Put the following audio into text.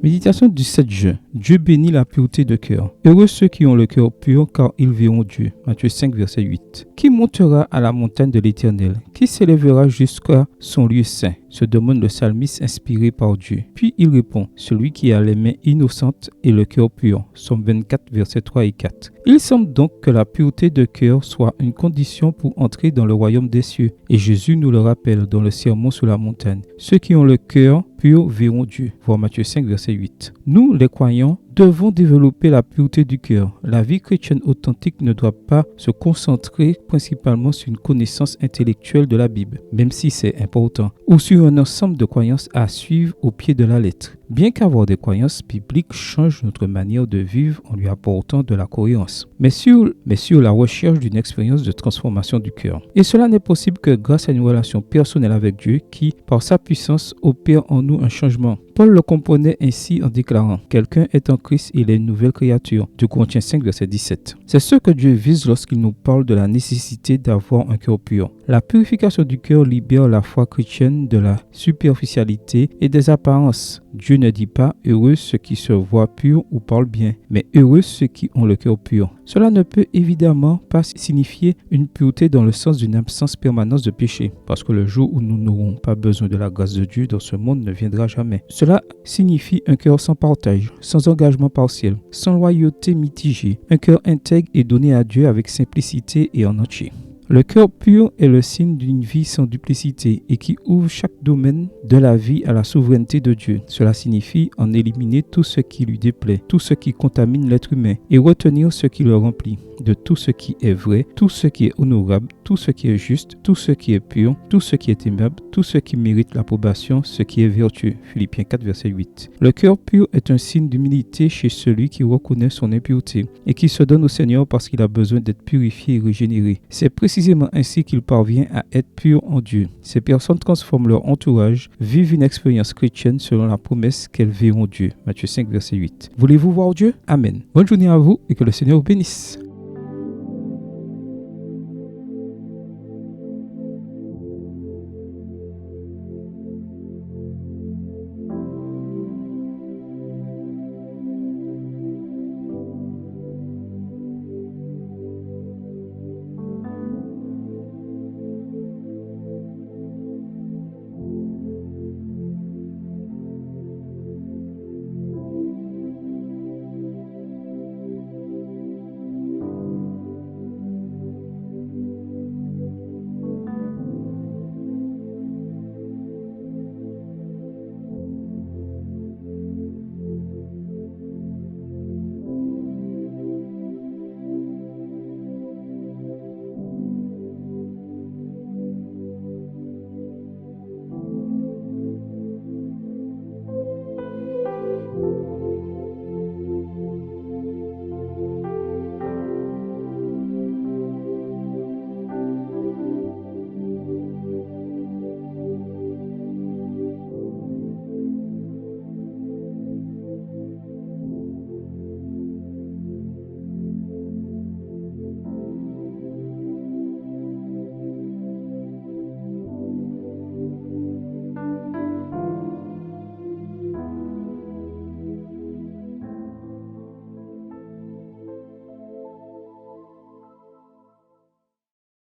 Méditation du 7 juin. Dieu bénit la pureté de cœur. Heureux ceux qui ont le cœur pur, car ils verront Dieu. Matthieu 5, verset 8. Qui montera à la montagne de l'Éternel? Qui s'élèvera jusqu'à son lieu saint? Se demande le psalmiste inspiré par Dieu. Puis il répond, celui qui a les mains innocentes et le cœur pur. Somme 24, versets 3 et 4. Il semble donc que la pureté de cœur soit une condition pour entrer dans le royaume des cieux. Et Jésus nous le rappelle dans le sermon sur la montagne. Ceux qui ont le cœur pur verront Dieu. Voir Matthieu 5, verset 8. Nous, les croyants, devons développer la pureté du cœur. La vie chrétienne authentique ne doit pas se concentrer principalement sur une connaissance intellectuelle de la Bible, même si c'est important, ou sur un ensemble de croyances à suivre au pied de la lettre. Bien qu'avoir des croyances bibliques change notre manière de vivre en lui apportant de la cohérence, mais sur la recherche d'une expérience de transformation du cœur. Et cela n'est possible que grâce à une relation personnelle avec Dieu qui, par sa puissance, opère en nous un changement. Paul le comprenait ainsi en déclarant « Quelqu'un est en Christ, il est une nouvelle créature » 2 Corinthiens 5, verset 17. C'est ce que Dieu vise lorsqu'il nous parle de la nécessité d'avoir un cœur pur. La purification du cœur libère la foi chrétienne de la superficialité et des apparences. Dieu ne dit pas « heureux ceux qui se voient purs ou parlent bien », mais « heureux ceux qui ont le cœur pur ». Cela ne peut évidemment pas signifier une pureté dans le sens d'une absence permanente de péché, parce que le jour où nous n'aurons pas besoin de la grâce de Dieu dans ce monde ne viendra jamais. Cela signifie un cœur sans partage, sans engagement partiel, sans loyauté mitigée, un cœur intègre et donné à Dieu avec simplicité et en entier. Le cœur pur est le signe d'une vie sans duplicité et qui ouvre chaque domaine de la vie à la souveraineté de Dieu. Cela signifie en éliminer tout ce qui lui déplaît, tout ce qui contamine l'être humain et retenir ce qui le remplit de tout ce qui est vrai, tout ce qui est honorable, tout ce qui est juste, tout ce qui est pur, tout ce qui est aimable, tout ce qui mérite l'approbation, ce qui est vertueux. Philippiens 4, verset 8. Le cœur pur est un signe d'humilité chez celui qui reconnaît son impureté et qui se donne au Seigneur parce qu'il a besoin d'être purifié et régénéré. C'est précisément ainsi qu'il parvient à être pur en Dieu. Ces personnes transforment leur entourage, vivent une expérience chrétienne selon la promesse qu'elles verront Dieu. Matthieu 5, verset 8. Voulez-vous voir Dieu? Amen. Bonne journée à vous et que le Seigneur vous bénisse.